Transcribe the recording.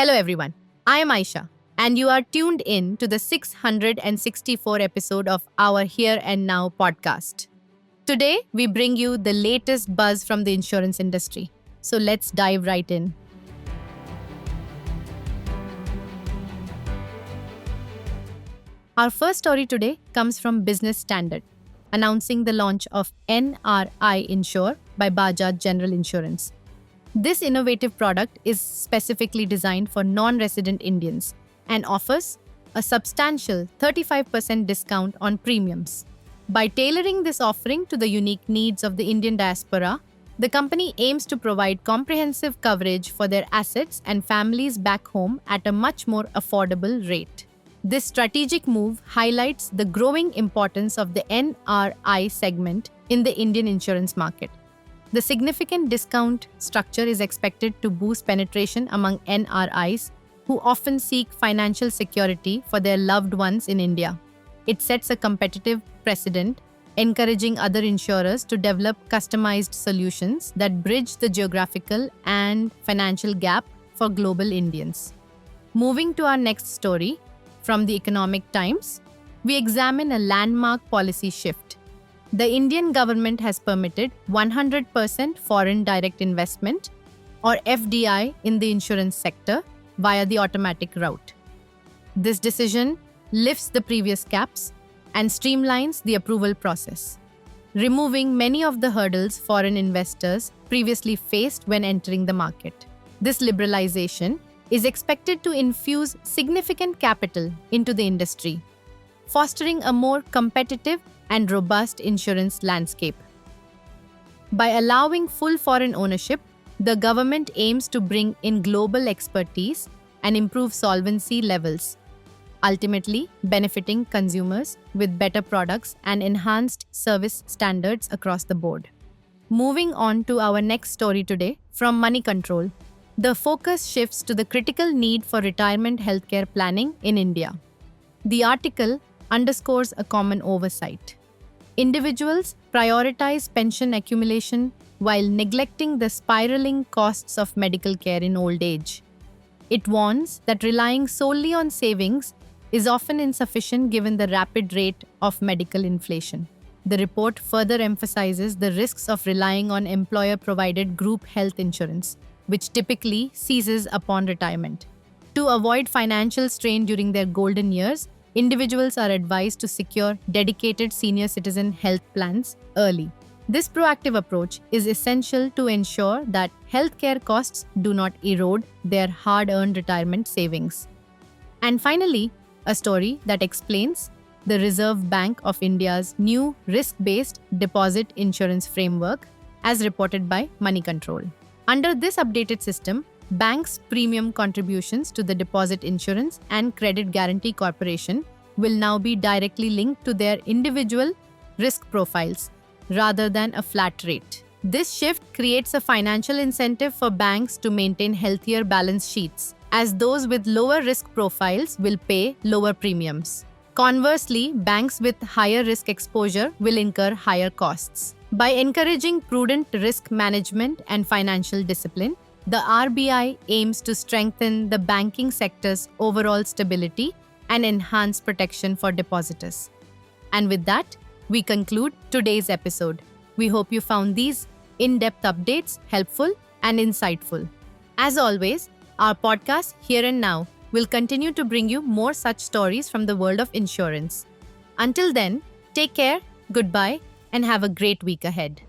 Hello everyone, I am Aisha and you are tuned in to the 664 episode of our Here and Now podcast. Today we bring you the latest buzz from the insurance industry. So let's dive right in. Our first story today comes from Business Standard, announcing the launch of NRI Insure by Bajaj General Insurance. This innovative product is specifically designed for non-resident Indians and offers a substantial 35% discount on premiums. By tailoring this offering to the unique needs of the Indian diaspora, the company aims to provide comprehensive coverage for their assets and families back home at a much more affordable rate. This strategic move highlights the growing importance of the NRI segment in the Indian insurance market. The significant discount structure is expected to boost penetration among NRIs who often seek financial security for their loved ones in India. It sets a competitive precedent, encouraging other insurers to develop customized solutions that bridge the geographical and financial gap for global Indians. Moving to our next story, from the Economic Times, we examine a landmark policy shift. The Indian government has permitted 100% foreign direct investment or FDI in the insurance sector via the automatic route. This decision lifts the previous caps and streamlines the approval process, removing many of the hurdles foreign investors previously faced when entering the market. This liberalization is expected to infuse significant capital into the industry, fostering a more competitive and robust insurance landscape. By allowing full foreign ownership, the government aims to bring in global expertise and improve solvency levels, ultimately benefiting consumers with better products and enhanced service standards across the board. Moving on to our next story today from Money Control, the focus shifts to the critical need for retirement healthcare planning in India. The article underscores a common oversight. Individuals prioritize pension accumulation while neglecting the spiraling costs of medical care in old age. It warns that relying solely on savings is often insufficient given the rapid rate of medical inflation. The report further emphasizes the risks of relying on employer-provided group health insurance, which typically ceases upon retirement. To avoid financial strain during their golden years, individuals are advised to secure dedicated senior citizen health plans early. This proactive approach is essential to ensure that healthcare costs do not erode their hard-earned retirement savings. And finally, a story that explains the Reserve Bank of India's new risk-based deposit insurance framework as reported by Money Control. Under this updated system, banks' premium contributions to the Deposit Insurance and Credit Guarantee Corporation will now be directly linked to their individual risk profiles rather than a flat rate. This shift creates a financial incentive for banks to maintain healthier balance sheets, as those with lower risk profiles will pay lower premiums. Conversely, banks with higher risk exposure will incur higher costs. By encouraging prudent risk management and financial discipline, the RBI aims to strengthen the banking sector's overall stability and enhance protection for depositors. And with that, we conclude today's episode. We hope you found these in-depth updates helpful and insightful. As always, our podcast Here and Now will continue to bring you more such stories from the world of insurance. Until then, take care, goodbye, and have a great week ahead.